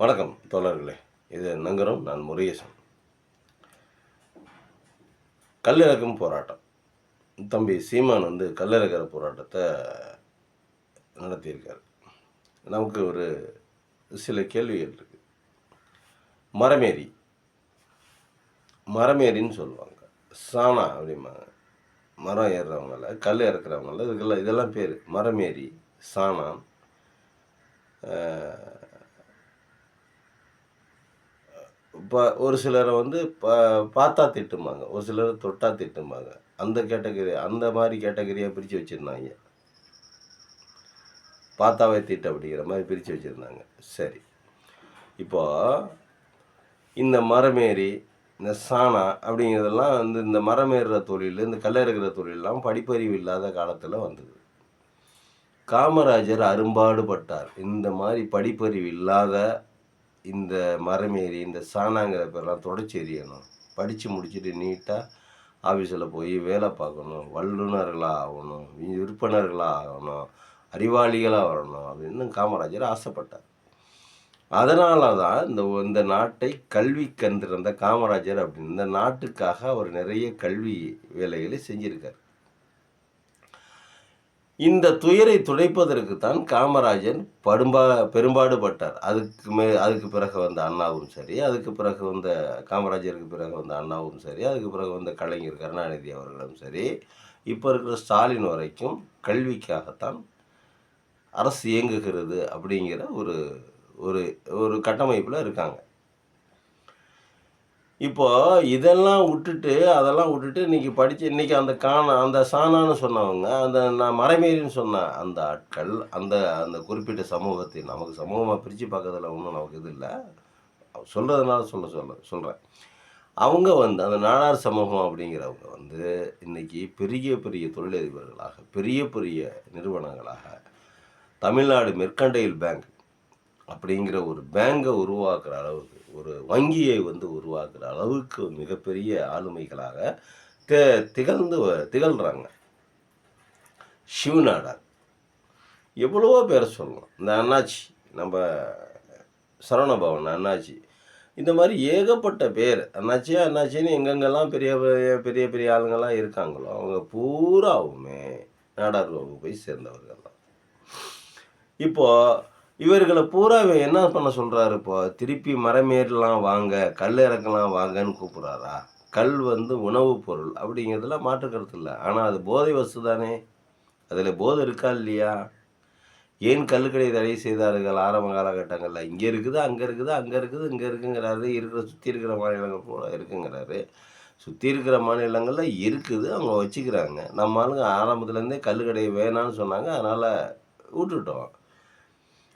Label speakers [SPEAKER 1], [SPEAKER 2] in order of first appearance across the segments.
[SPEAKER 1] வணக்கம் தோழர்களே. இது நங்கரம். நான் முருகேசன். கல்லிறக்கும் போராட்டம். தம்பி சீமான் கல்லிறக்கிற போராட்டத்தை நடத்தியிருக்காரு. நமக்கு ஒரு சில கேள்விகள் இருக்கு. மரமேறி மரமேறின்னு சொல்லுவாங்க. சாணா அப்படிம்பாங்க. மரம் ஏறுறவங்கள, கல் இறக்குறவங்கள, இதெல்லாம் பேர். மரமேறி, சாணான், இப்போ ஒரு சிலரை பார்த்தா திட்டும்பாங்க, ஒரு சிலர் தொட்டா திட்டும்பாங்க. அந்த கேட்டகரி, அந்த மாதிரி கேட்டகரியாக பிரித்து வச்சுருந்தாங்க. பார்த்தாவே திட்டு அப்படிங்கிற மாதிரி பிரித்து வச்சுருந்தாங்க. சரி, இப்போ இந்த மரமேறி, இந்த சாணா அப்படிங்கிறதெல்லாம் இந்த மரம் ஏறுற தொழில், இந்த கல்லை இருக்கிற தொழிலெலாம் படிப்பறிவு இல்லாத காலத்தில் வந்தது. காமராஜர் அரும்பாடுபட்டார். இந்த மாதிரி படிப்பறிவு இல்லாத இந்த மரமேறி, இந்த சாணாங்கிற பேரெல்லாம் தொடச்சி எறியணும். படித்து முடிச்சுட்டு நீட்டாக ஆஃபீஸில் போய் வேலை பார்க்கணும், வல்லுநர்களாக ஆகணும், விற்பனர்களாக ஆகணும், அறிவாளிகளாக வரணும் அப்படின்னு காமராஜர் ஆசைப்பட்டார். அதனால தான் இந்த நாட்டை கல்வி கண்டிருந்த காமராஜர் அப்படின்னு இந்த நாட்டுக்காக அவர் நிறைய கல்வி வேலைகளை செஞ்சிருக்கார். இந்த துயரை துடைப்பதற்கு தான் காமராஜர் பெரும்பாடுபட்டார். அதுக்கு பிறகு வந்த அண்ணாவும் சரி, அதுக்கு பிறகு வந்த காமராஜருக்கு பிறகு வந்த அண்ணாவும் சரி, அதுக்கு பிறகு வந்த கலைஞர் கருணாநிதி அவர்களும் சரி, இப்போ இருக்கிற ஸ்டாலின் வரைக்கும் கல்விக்காகத்தான் அரசு இயங்குகிறது அப்படிங்கிற ஒரு ஒரு ஒரு கட்டமைப்பில் இருக்காங்க. இப்போது அதெல்லாம் விட்டுட்டு இன்றைக்கி இன்றைக்கி அந்த சாணான்னு சொன்னவங்க, நான் மரமேறின்னு சொன்ன அந்த ஆட்கள், அந்த அந்த குறிப்பிட்ட சமூகத்தை நமக்கு சமூகமாக பிரித்து பார்க்கறதுல ஒன்றும் நமக்கு இது இல்லை, சொல்கிறதுனால சொல்கிறேன். அவங்க அந்த நாடார் சமூகம் அப்படிங்கிறவங்க இன்றைக்கி பெரிய பெரிய தொழிலதிபர்களாக, பெரிய பெரிய நிறுவனங்களாக, தமிழ்நாடு மெர்கண்டைல் பேங்க் அப்படிங்கிற ஒரு பேங்கை உருவாக்குற அளவுக்கு, ஒரு வங்கியை உருவாக்குற அளவுக்கு மிகப்பெரிய ஆளுமைகளாக திகழ்கிறாங்க. சிவநாடார், எவ்வளவோ பேரை சொல்லலாம். இந்த அண்ணாச்சி, நம்ம சரவணபவன் அண்ணாச்சி, இந்த மாதிரி ஏகப்பட்ட பேர் அண்ணாச்சின்னு எங்கெங்கெல்லாம் பெரிய பெரிய பெரிய ஆளுங்கள்லாம் இருக்காங்களோ அவங்க பூராவுமே நாடார் வகுப்பை சேர்ந்தவர்கள் தான். இப்போது இவர்களை பூரா என்ன பண்ண சொல்கிறாரு? இப்போ திருப்பி மரமேறலாம் வாங்க, கல் இறக்கலாம் வாங்கன்னு கூப்பிட்றாரா? கல் உணவுப் பொருள் அப்படிங்கிறதுல மாற்று கருத்து இல்லை. ஆனால் அது போதை வசு தானே. அதில் போதை இருக்கா இல்லையா? ஏன் கல்லுக்கடை தடை செய்தார்கள் ஆரம்ப காலகட்டங்களில்? இங்கே இருக்குது, அங்கே இருக்குது, அங்கே இருக்குது, இங்கே இருக்குங்கிறாரு. சுற்றி இருக்கிற மாநிலங்கள் போல இருக்குங்கிறாரு. சுற்றி இருக்கிற மாநிலங்களில் இருக்குது, அவங்க வச்சுக்கிறாங்க. நம்ம ஆளுங்க ஆரம்பத்துலேருந்தே கல்லுக்கடை வேணான்னு சொன்னாங்க, அதனால் விட்டுட்டோம்.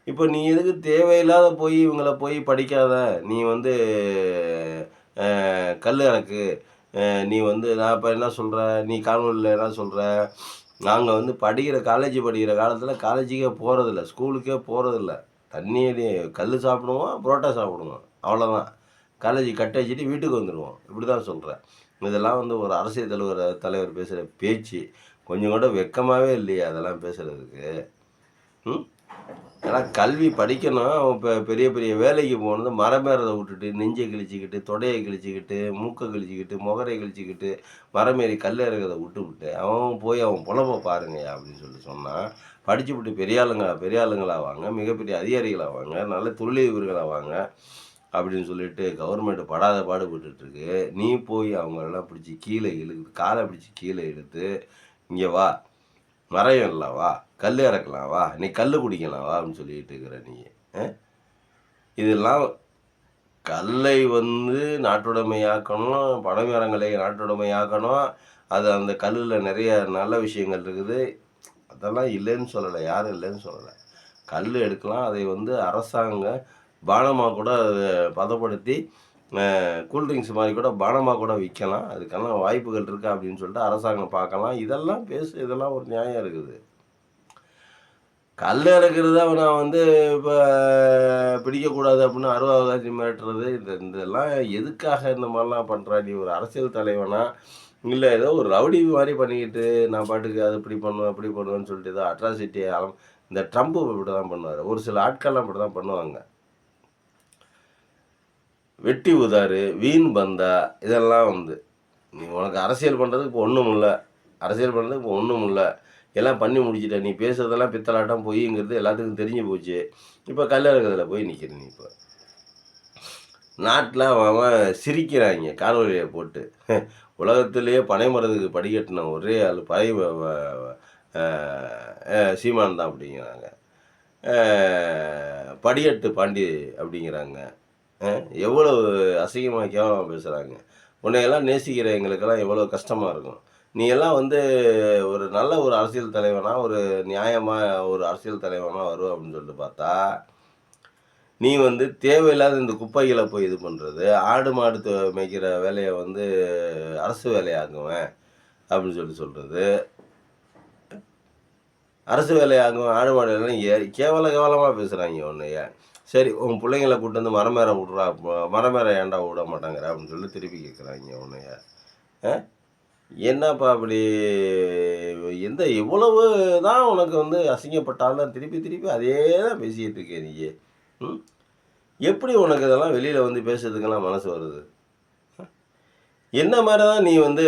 [SPEAKER 1] இப்போ நீ எதுக்கு தேவையில்லாத இவங்கள படிக்காத, நீ கல் இறக்கு, நீ நான் இப்போ என்ன சொல்கிற, நீ காணொலியில் என்ன சொல்கிற, நாங்கள் காலேஜ் படிக்கிற காலத்தில் காலேஜுக்கே போகிறதில்ல, ஸ்கூலுக்கே போகிறதில்ல, கல் சாப்பிடுவோம், புரோட்டா சாப்பிடுவோம், அவ்வளோதான். காலேஜ் கட் அடிச்சுட்டு வீட்டுக்கு வந்துடுவோம். இப்படி தான் சொல்கிறேன். இதெல்லாம் ஒரு அரசியல் தலைவர் பேசுகிற பேச்சு. கொஞ்சம் கூட வெக்கமாகவே இல்லையா அதெல்லாம் பேசுகிறதுக்கு? ஏன்னா கல்வி படிக்கணும், இப்போ பெரிய பெரிய வேலைக்கு போனது மரமேறதை விட்டுட்டு, நெஞ்சை கிழிச்சிக்கிட்டு, தொடையை கிழிச்சிக்கிட்டு, மூக்கை கிழிச்சிக்கிட்டு, முகரை கிழிச்சிக்கிட்டு, மரமேறி கல் இறக்கிறத விட்டு அவன் பொழப்பை பாருங்கய்யா அப்படின்னு சொன்னால், படித்து விட்டு பெரிய ஆளுங்களாவாங்க, மிகப்பெரிய அதிகாரிகளாவாங்க, நல்ல தொழிலதிபர்களாவாங்க அப்படின்னு சொல்லிட்டு கவர்மெண்ட் படாத பாடுபட்டுருக்கு. நீ அவங்களெல்லாம் பிடிச்சி கீழே காலை பிடிச்சி கீழே இழுத்து, இங்கே வா, மரம் ஏறலாம் வா, கல் இறக்கலாம் வா, நீ கல் குடிக்கலாம் வா அப்படின்னு சொல்லிட்டு இருக்கிற நீ. இதெல்லாம் கல்லை நாட்டுடைமையாக்கணும், பனைமரங்களை நாட்டுடைமையாக்கணும். அது அந்த கல்லில் நிறைய நல்ல விஷயங்கள் இருக்குது. அதெல்லாம் இல்லைன்னு சொல்லலை, யாரும் இல்லைன்னு சொல்லலை. கல் எடுக்கலாம், அதை அரசாங்கம் பானமாக கூட பதப்படுத்தி கூல்ட்ரிங்க்ஸ் மாதிரி கூட பானமாக கூட விற்கலாம். அதுக்கெல்லாம் வாய்ப்புகள் இருக்கா அப்படின்னு சொல்லிட்டு அரசாங்கம் பார்க்கலாம். இதெல்லாம் ஒரு நியாயம் இருக்குது. கல் இறக்குறத நான் இப்போ பிடிக்கக்கூடாது அப்படின்னு அருவாகாசி மிரட்டுறது, இதெல்லாம் எதுக்காக இந்த மாதிரிலாம் பண்ணுறா? நீ ஒரு அரசியல் தலைவனா, இல்லை ஏதோ ஒரு ரவுடி மாதிரி பண்ணிக்கிட்டு நான் பாட்டுக்கு அது இப்படி பண்ணுவேன் அப்படி பண்ணுவேன்னு சொல்லிட்டு ஏதோ அட்ராசிட்டி இந்த ட்ரம்ப் இப்படி தான் பண்ணுவார். ஒரு சில ஆட்கள்லாம் இப்படி தான் பண்ணுவாங்க. வெட்டி உதாறு, வீண் பந்தா இதெல்லாம் வந்து நீ உனக்கு அரசியல் பண்ணுறதுக்கு இப்போ ஒன்றும் இல்லை. அரசியல் பண்ணுறதுக்கு இப்போ ஒன்றும் இல்லை. எல்லாம் பண்ணி முடிச்சுட்ட. நீ பேசுறதெல்லாம் பித்தலாட்டம் பொய்ங்கிறது எல்லாத்துக்கும் தெரிஞ்சு போச்சு. இப்போ கல்லறக்கத்துல போய் நிற்கிற நீ இப்போ. நாட்டில் அவன் சிரிக்கிறாங்க காணொலியை போட்டு. உலகத்திலேயே பனைமரத்துக்கு படிக்கட்டின ஒரே ஆள் சீமான் தான் அப்படிங்கிறாங்க. படியட்டு பாண்டி அப்படிங்கிறாங்க. எவ்வளவு அசிங்கமாக கேவலமாக பேசுகிறாங்க. உன்னையெல்லாம் நேசிக்கிற எங்களுக்கெல்லாம் எவ்வளோ கஷ்டமாக இருக்கும். நீ எல்லாம் வந்து ஒரு நல்ல ஒரு அரசியல் தலைவனா, ஒரு நியாயமாக ஒரு அரசியல் தலைவனா வருவ அப்படின்னு சொல்லிட்டு பார்த்தா, நீ வந்து தேவையில்லாத இந்த குப்பைகளை போய் இது பண்ணுறது, ஆடு மாடு மேய்க்கிற வேலையை வந்து அரசு வேலையாக்குவேன் அப்படின்னு சொல்கிறது, அரசு வேலையாக்குவேன் ஆடு மாடு எல்லாம் கேவலமாக பேசுகிறாங்க உன்னைய. சரி உன் பிள்ளைங்கள கூட்டு வந்து மரமேற விட்றா, மரமேற ஏன்டா விட மாட்டாங்கிற அப்படின்னு சொல்லி திருப்பி கேட்குறாங்க உன்னைய. என்னப்பா அப்படி எவ்வளவு தான் உனக்கு வந்து அசிங்கப்பட்டாலும் திருப்பி திருப்பி அதே தான் பேசிக்கிட்டு இருக்கே நீ. எப்படி உனக்கு இதெல்லாம் வெளியில் வந்து பேசுறதுக்கெல்லாம் மனசு வருது? என்ன மாதிரி தான் நீ வந்து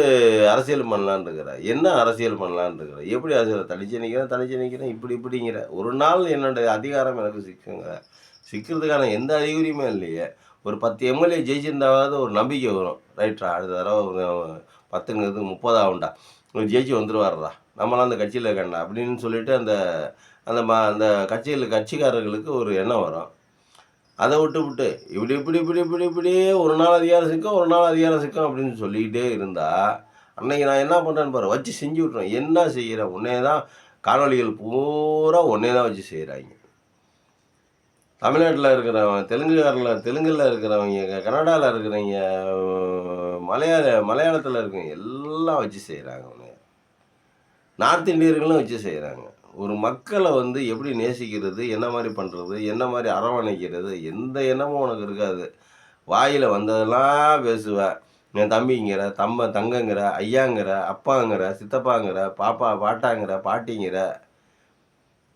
[SPEAKER 1] அரசியல் பண்ணலான்னு இருக்கிற? என்ன அரசியல் பண்ணலான்னு இருக்கிற? எப்படி அரசியல் தனிச்சு நிற்கிறேன் இப்படிங்கிற ஒரு நாள் என்னுடைய அதிகாரம் எனக்கு சிக்கிறதுக்கான எந்த அறிகுறியுமே இல்லையே. ஒரு 10 எம்எல்ஏ ஜெயிச்சிருந்தாவது ஒரு நம்பிக்கை வரும். ரைட்ரா அடுத்த தடவை 10ங்கிறது 30 ஆகும்டா, ஜெயிச்சு வந்துடுவார்றா, நம்மளாம் அந்த கட்சியில் இருக்கேன்டா அப்படின்னு சொல்லிட்டு அந்த அந்த அந்த கட்சிக்காரர்களுக்கு ஒரு எண்ணம் வரும். அதை விட்டு இப்படியே ஒரு நாள் அதிகாரம் சிக்கும் அப்படின்னு சொல்லிக்கிட்டே இருந்தால் அன்னைக்கு நான் என்ன பண்ணுறேன்னு பாரு, வச்சு செஞ்சு விட்ருவேன். என்ன செய்கிறேன்? உன்னே தான் காணொலிகள் பூரா ஒன்னே தான் வச்சு செய்கிறாங்க. தமிழ்நாட்டில் இருக்கிறவங்க, தெலுங்கில் இருக்கிறவங்க, கன்னடாவில் இருக்கிறவங்க, மலையாளத்தில் இருக்கிறவங்க எல்லாம் வச்சு செய்கிறாங்க. நார்த் இந்தியர்களும் வச்சு செய்கிறாங்க. ஒரு மக்களை வந்து எப்படி நேசிக்கிறது, என்ன மாதிரி பண்ணுறது, என்ன மாதிரி அரவணைக்கிறது, எந்த எண்ணமும் உனக்கு இருக்காது. வாயில் வந்ததெல்லாம் பேசுவேன். என் தம்பிங்கிற, தங்கங்கிற, ஐயாங்கிற, அப்பாங்கிற, சித்தப்பாங்கிற, பாட்டாங்கிற, பாட்டிங்கிற.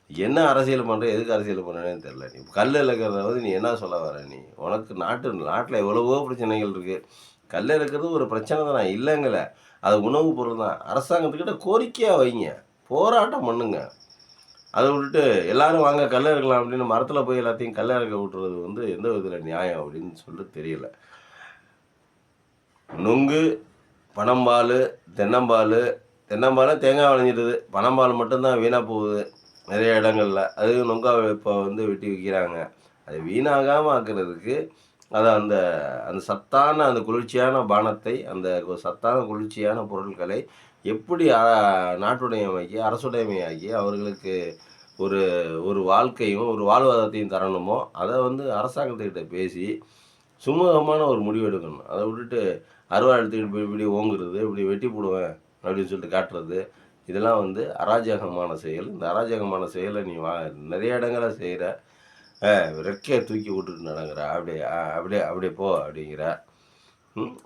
[SPEAKER 1] என்ன அரசியல் பண்ணுற, எதுக்கு அரசியல் பண்ணுறேன்னு தெரில. நீ கல்லில் இருக்கிறத வந்து நீ என்ன சொல்ல வர நீ? உனக்கு நாட்டில் எவ்வளவோ பிரச்சனைகள் இருக்குது. கல்லில் இருக்கிறது ஒரு பிரச்சனை தான், நான் இல்லைங்கல. அது உணவுப் பொருள் தான். அரசாங்கத்துக்கிட்ட கோரிக்கையாக வைங்க, போராட்டம் பண்ணுங்க. அதை விட்டுட்டு எல்லாரும் வாங்க கல்லை இருக்கலாம் அப்படின்னு மரத்தில் போய் எல்லாத்தையும் கல்லை இறக்க விட்டுறது வந்து எந்த விதத்தில் நியாயம் அப்படின்னு சொல்லிட்டு தெரியல. நுங்கு, பனம்பால், தென்னம்பால் தேங்காய் விளைஞ்சிடுது, பனம்பால் மட்டும்தான் வீணாக போகுது நிறைய இடங்களில். அது நுங்காவை இப்போ வந்து வெட்டி விற்கிறாங்க. அது வீணாகாமல் ஆக்கிறதுக்கு அதை அந்த அந்த சத்தான அந்த குளிர்ச்சியான பானத்தை, அந்த சத்தான குளிர்ச்சியான பொருட்களை எப்படி நாட்டுடைமையாக்கி அரசுடைமையாக்கி அவர்களுக்கு ஒரு ஒரு வாழ்க்கையும் ஒரு வாழ்வாதாரத்தையும் தரணுமோ அதை வந்து அரசாங்கத்துக்கிட்ட பேசி சுமூகமான ஒரு முடிவு எடுக்கணும். அதை விட்டுட்டு அருவா எடுத்துக்கிட்டு போய் இப்படி ஓங்குறது, இப்படி வெட்டி போடுவேன் அப்படின்னு சொல்லிட்டு காட்டுறது, இதெல்லாம் வந்து அராஜகமான செயல். இந்த அராஜகமான செயலை நீ நிறைய இடங்களை செய்கிற. ரெக்கையை தூக்கி விட்டுட்டு நடங்கிற, அப்படியே போ அப்படிங்கிற.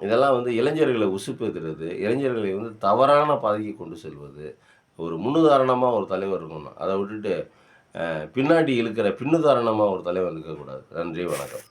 [SPEAKER 1] இதெல்லாம் வந்து இளைஞர்களை உசுப்பேத்துறது, இளைஞர்களை வந்து தவறான பாதைக்கு கொண்டு செல்வது. ஒரு முன்னுதாரணமாக ஒரு தலைவர் இருக்கணும். அதை விட்டுட்டு பின்னாடி இழுக்கிற பின்னுதாரணமாக ஒரு தலைவர் இருக்கக்கூடாது. நன்றி, வணக்கம்.